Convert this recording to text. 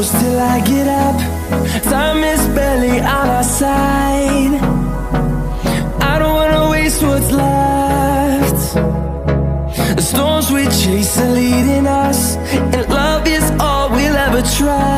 close till I get up. Time is barely on our side. I don't wanna waste what's left. The storms we chase are leading us, and love is all we'll ever try.